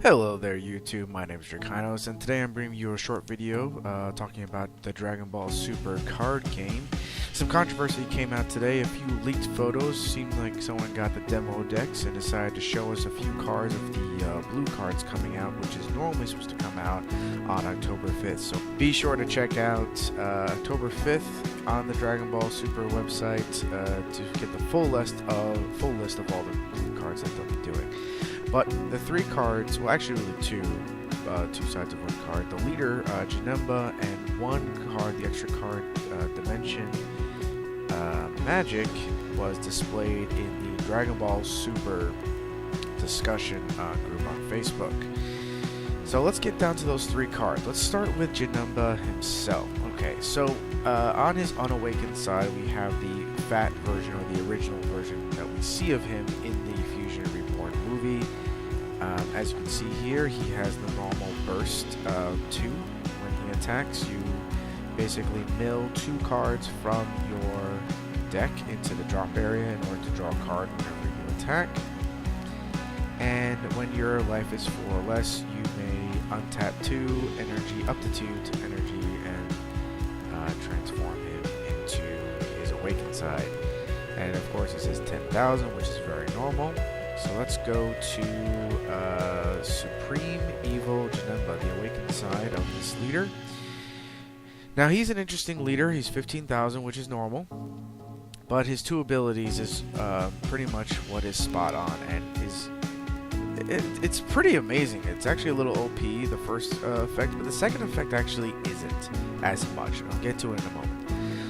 Hello there YouTube, my name is Dracanos, and today I'm bringing you a short video talking about the Dragon Ball Super card game. Some controversy came out today. A few leaked photos seemed like someone got the demo decks and decided to show us a few cards of the blue cards coming out, which is normally supposed to come out on October 5th. So be sure to check out October 5th on the Dragon Ball Super website to get the full list of all the blue cards that they'll be doing. But the three cards, well actually really two sides of one card. The leader, Janemba, and one card, the extra card, Dimension Magic, was displayed in the Dragon Ball Super discussion group on Facebook. So let's get down to those three cards. Let's start with Janemba himself. Okay, so on his unawakened side, we have the fat version, or the original version that we see of him in the Fusion Reborn movie. As you can see here, he has the normal burst 2. When he attacks, you basically mill 2 cards from your deck into the drop area in order to draw a card whenever you attack. And when your life is 4 or less, you may untap 2 energy, up to 2 to energy, and transform him into his awakened side. And of course, it says 10,000, which is very normal. So let's go to Supreme Evil Janemba, the awakened side of this leader. Now he's an interesting leader. He's 15,000, which is normal, but his 2 abilities is pretty much what is spot on, and it's pretty amazing. It's actually a little OP, the first effect, but the second effect actually isn't as much, and I'll get to it in a moment.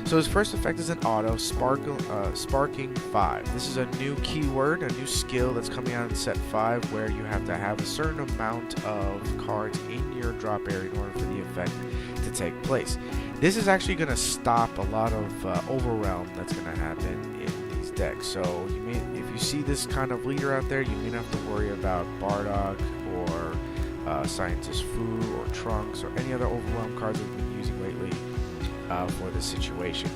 So his first effect is an auto, Sparking 5. This is a new keyword, a new skill that's coming out in set 5, where you have to have a certain amount of cards in your drop area in order for the effect to take place. This is actually going to stop a lot of overwhelm that's going to happen in these decks. So if you see this kind of leader out there, you may not have to worry about Bardock or Scientist Fu or Trunks or any other overwhelm cards that we've been using lately for this situation.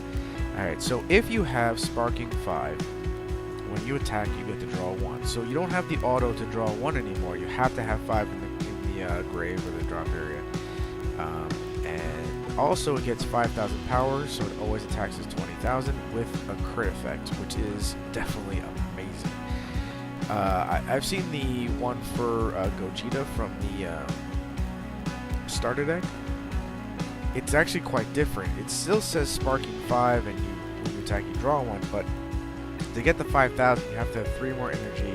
Alright, so if you have Sparking 5, when you attack, you get to draw 1. So you don't have the auto to draw 1 anymore. You have to have 5 in the grave or the drop area. And also it gets 5,000 power, so it always attacks as 20,000 with a crit effect, which is definitely amazing. I've seen the one for Gogeta from the starter deck. It's actually quite different. It still says Sparking 5, and when you attack, you draw 1, but to get the 5,000, you have to have 3 more energy,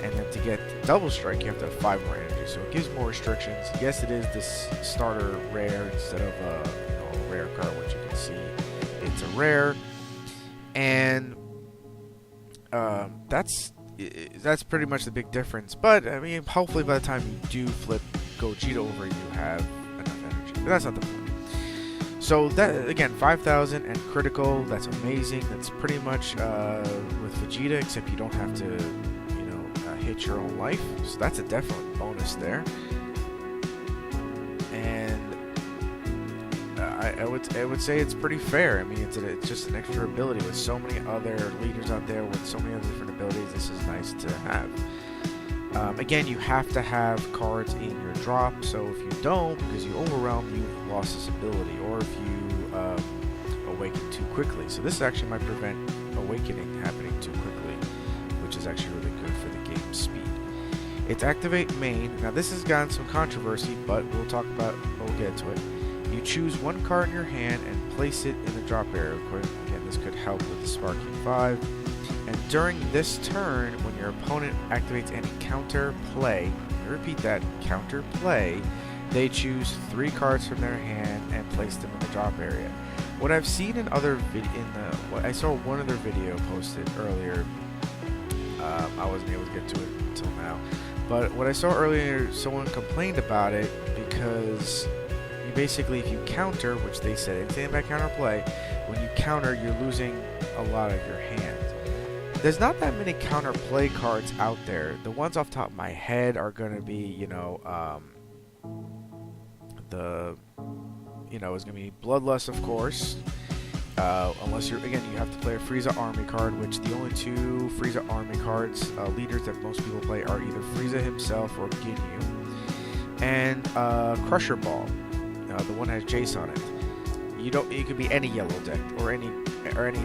and then to get Double Strike, you have to have 5 more energy. So it gives more restrictions. Yes, it is this starter rare instead of a rare card, which you can see it's a rare, and that's pretty much the big difference. But I mean, hopefully by the time you do flip Gogeta over, you have enough energy. But that's not the point. So that, again, 5,000 and critical, that's amazing. That's pretty much with Vegeta, except you don't have to, hit your own life. So that's a definite bonus there. And I would say it's pretty fair. I mean, it's just an extra ability. With so many other leaders out there with so many other different abilities, this is nice to have. Again, you have to have cards in your drop, so if you don't, because you overwhelm, you've lost this ability, or if you awaken too quickly. So this actually might prevent awakening happening too quickly, which is actually really good for the game speed. It's Activate Main. Now this has gotten some controversy, but we'll get to it. You choose 1 card in your hand and place it in the drop area. Again, this could help with the Sparking 5. And during this turn, when your opponent activates any counter play, I repeat that, counter play, they choose 3 cards from their hand and place them in the drop area. What I've seen in other I saw one other video posted earlier. I wasn't able to get to it until now, but what I saw earlier, someone complained about it because you basically, if you counter, which they said anything about counter play, when you counter, you're losing a lot of your hand. There's not that many counter play cards out there. The ones off the top of my head are going to be, it's going to be Bloodlust, of course. Unless you have to play a Frieza Army card, which the only 2 Frieza Army cards, leaders that most people play, are either Frieza himself or Ginyu. and Crusher Ball. The one that has Jace on it. It could be any yellow deck or any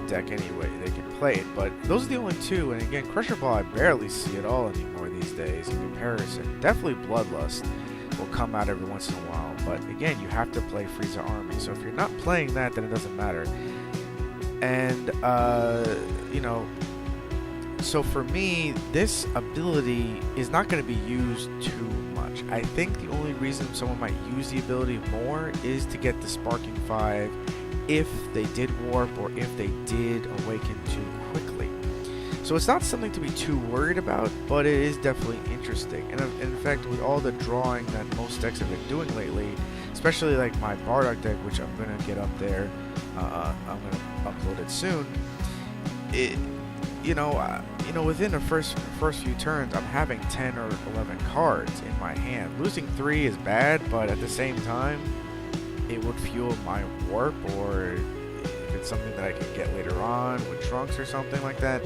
deck anyway. They can play it, but those are the only two. And again, Crusher Ball I barely see at all anymore these days in comparison. Definitely Bloodlust will come out every once in a while, but again, you have to play Frieza Army. So if you're not playing that, then it doesn't matter. And so for me, this ability is not going to be used too much. I think the only reason someone might use the ability more is to get the Sparking 5 if they did warp or if they did awaken too quickly. So it's not something to be too worried about, but it is definitely interesting. And in fact, with all the drawing that most decks have been doing lately, especially like my Bardock deck, which I'm going to get up there, I'm going to upload it soon, within the first few turns, I'm having 10 or 11 cards in my hand. Losing 3 is bad, but at the same time, it would fuel my warp, or if it's something that I can get later on with Trunks or something like that,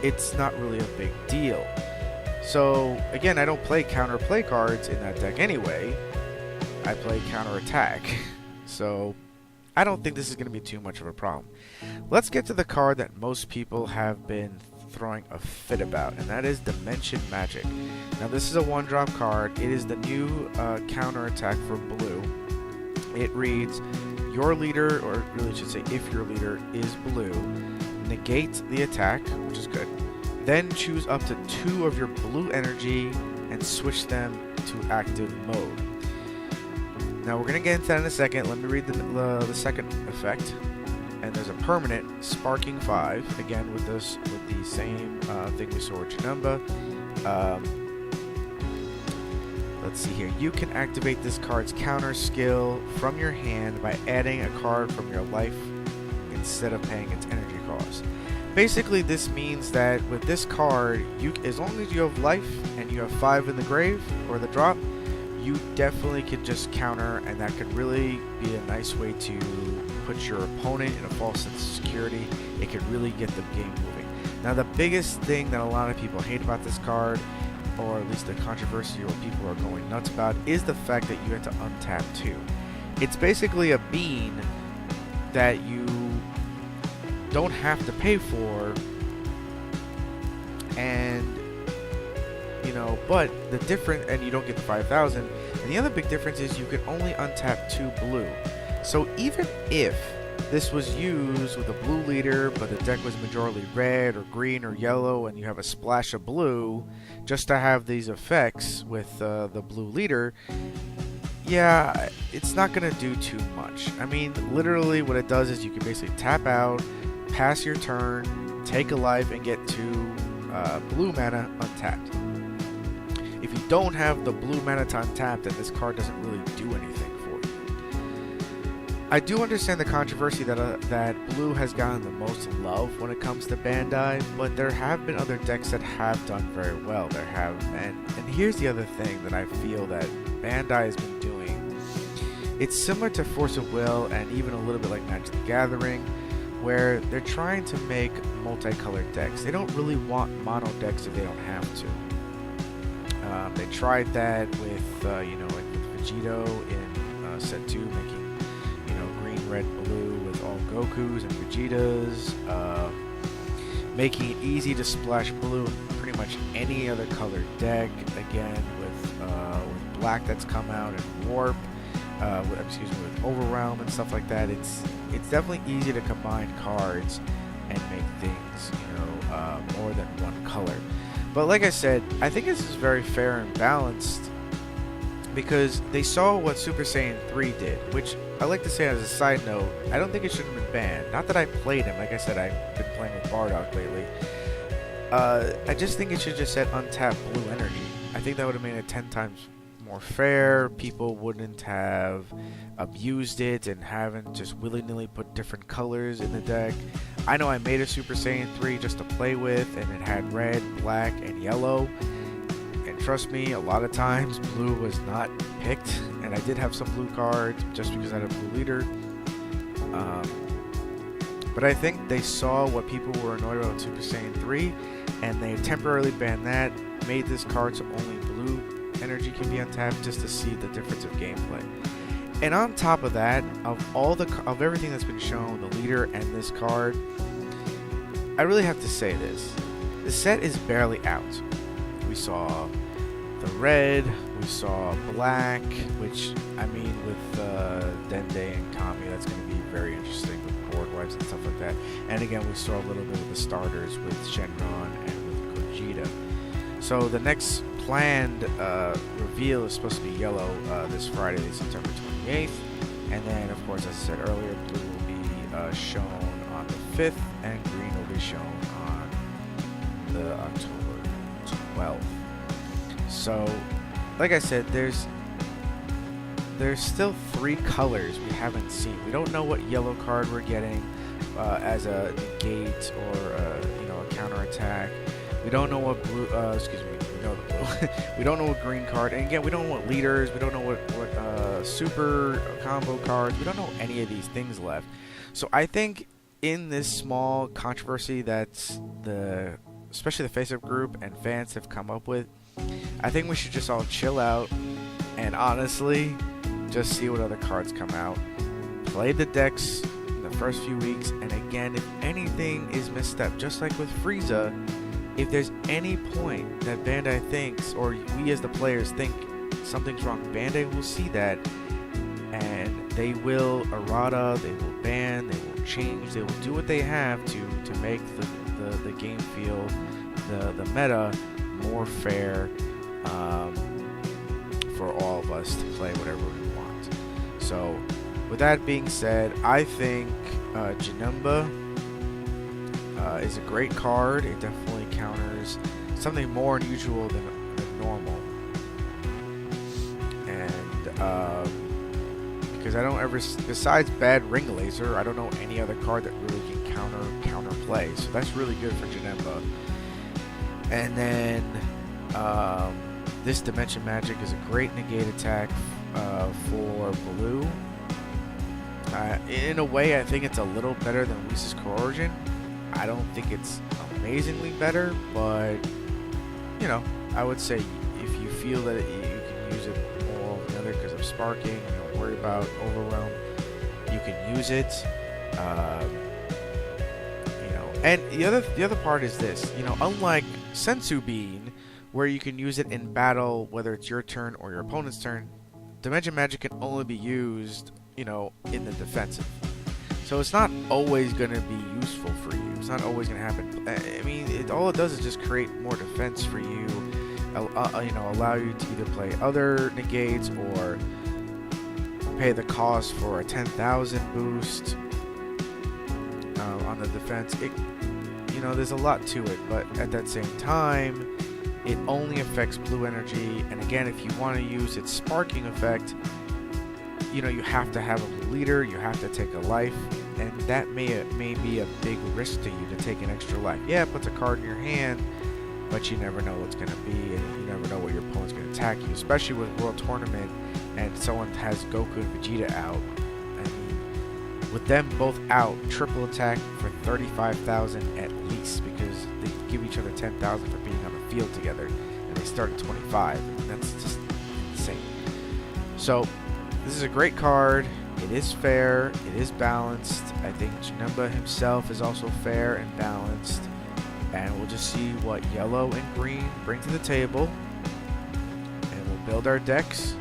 it's not really a big deal. So again, I don't play counter-play cards in that deck anyway. I play counter-attack. So I don't think this is going to be too much of a problem. Let's get to the card that most people have been throwing a fit about, and that is Dimension Magic. Now this is a 1-drop card. It is the new counter-attack for blue. It reads, your leader, or really should say if your leader is blue, negate the attack, which is good. Then choose up to 2 of your blue energy and switch them to active mode. Now we're going to get into that in a second. Let me read the second effect. And there's a permanent Sparking 5, again with the same thing we saw with Janemba. Let's see here. You can activate this card's counter skill from your hand by adding a card from your life instead of paying its energy cost. Basically, this means that with this card, as long as you have life and you have 5 in the grave or the drop, you definitely can just counter, and that could really be a nice way to put your opponent in a false sense of security. It could really get the game moving. Now, the biggest thing that a lot of people hate about this card, or at least the controversy or what people are going nuts about, is the fact that you have to untap 2. It's basically a bean that you don't have to pay for, and but the difference, and you don't get the 5,000, and the other big difference is you can only untap 2 blue. So even if this was used with a blue leader, but the deck was majorly red or green or yellow, and you have a splash of blue, just to have these effects with the blue leader, yeah, it's not going to do too much. I mean, literally what it does is you can basically tap out, pass your turn, take a life, and get 2 blue mana untapped. If you don't have the blue mana to untap, then this card doesn't really do anything for you. I do understand the controversy that blue has gotten the most love when it comes to Bandai, but there have been other decks that have done very well. There have, and here's the other thing that I feel that Bandai has been doing. It's similar to Force of Will and even a little bit like Magic the Gathering, where they're trying to make multicolored decks. They don't really want mono decks if they don't have to. They tried that with Vegito in set 2, making green, red, blue with all Gokus and Vegetas, making it easy to splash blue in pretty much any other colored deck. Again, with black that's come out and Warp, with Overrealm and stuff like that. It's definitely easy to combine cards and make things more than one color. But like I said, I think this is very fair and balanced because they saw what Super Saiyan 3 did, which I like to say as a side note, I don't think it should have been banned. Not that I played him, like I said, I've been playing with Bardock lately. I just think it should just said untap blue energy. I think that would have made it 10 times more fair. People wouldn't have abused it and haven't just willy-nilly put different colors in the deck. I know I made a Super Saiyan 3 just to play with, and it had red, black, and yellow. And trust me, a lot of times blue was not picked, and I did have some blue cards just because I had a blue leader. But I think they saw what people were annoyed about with Super Saiyan 3, and they temporarily banned that, made this card so only blue energy can be untapped just to see the difference of gameplay. And on top of that, of everything that's been shown, the leader and this card, I really have to say this. The set is barely out. We saw the red, we saw black, which, I mean, with Dende and Kami, that's going to be very interesting with board wipes and stuff like that. And again, we saw a little bit of the starters with Shenron and with Gogeta. So the next planned reveal is supposed to be yellow this Friday, September 28th. And then, of course, as I said earlier, blue will be shown on the 5th, and green will be shown on the October 12th. So, like I said, there's still 3 colors we haven't seen. We don't know what yellow card we're getting as a negate or a counterattack. We don't know what blue. We know the blue. We don't know what green card. And again, we don't know what leaders. We don't know what super combo cards. We don't know any of these things left. So I think in this small controversy that's especially the Face-Up group and fans have come up with, I think we should just all chill out and honestly just see what other cards come out. Play the decks in the first few weeks, and again, if anything is misstepped, just like with Frieza, if there's any point that Bandai thinks, or we as the players think something's wrong, Bandai will see that, and they will errata, they will ban, they will change, they will do what they have to make the game feel, the meta more fair for all of us to play whatever we want. So with that being said, I think Janemba is a great card. It definitely counters something more unusual than normal, and because I don't ever, besides bad Ring Laser, I don't know any other card that really can counter play. So that's really good for Janemba. And then this Dimension Magic is a great negate attack for blue. In a way, I think it's a little better than Whis' Coercion. I don't think it's amazingly better, but I would say if you feel that you can use it more than the other because of sparking, you don't worry about overwhelm, you can use it. And the other part is this, unlike Sensu Bean, where you can use it in battle, whether it's your turn or your opponent's turn, Dimension Magic can only be used, in the defensive. So it's not always going to be useful for you. It's not always going to happen. I mean, all it does is just create more defense for you, allow you to either play other negates or pay the cost for a 10,000 boost on the defense. There's a lot to it, but at that same time, it only affects blue energy. And again, if you want to use its sparking effect, you have to have a blue leader, you have to take a life, and that may be a big risk to you to take an extra life. Yeah, it puts a card in your hand, but you never know what's going to be, and you never know what your opponent's going to attack you, especially with World Tournament and someone has Goku and Vegeta out. I mean, with them both out, triple attack for 35,000 at least, because they give each other 10,000 for being on the field together, and they start at 25, and that's just insane. So this is a great card. It is fair. It is balanced. I think Janemba himself is also fair and balanced. And we'll just see what yellow and green bring to the table. And we'll build our decks.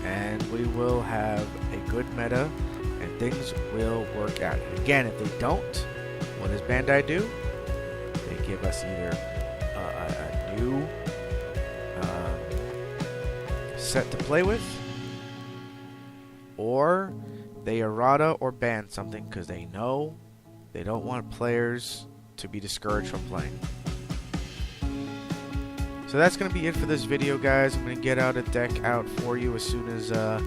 And we will have a good meta. And things will work out. And again, if they don't, what does Bandai do? They give us either a new set to play with, or they errata or ban something because they know they don't want players to be discouraged from playing. So that's going to be it for this video, guys. I'm going to get out a deck out for you as soon as I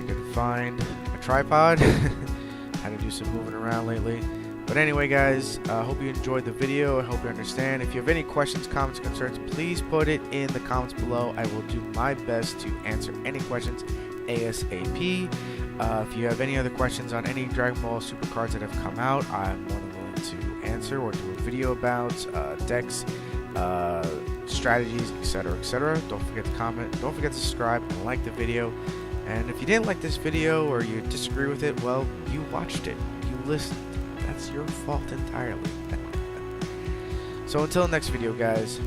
can find a tripod. Had to do some moving around lately. But anyway, guys, I hope you enjoyed the video. I hope you understand. If you have any questions, comments, concerns, please put it in the comments below. I will do my best to answer any questions ASAP. If you have any other questions on any Dragon Ball Super cards that have come out, I'm more than willing to answer or do a video about decks, strategies, etc., etc. Don't forget to comment, don't forget to subscribe and like the video. And if you didn't like this video or you disagree with it, well, you watched it, you listened. That's your fault entirely. So until next video, guys,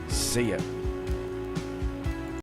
see ya.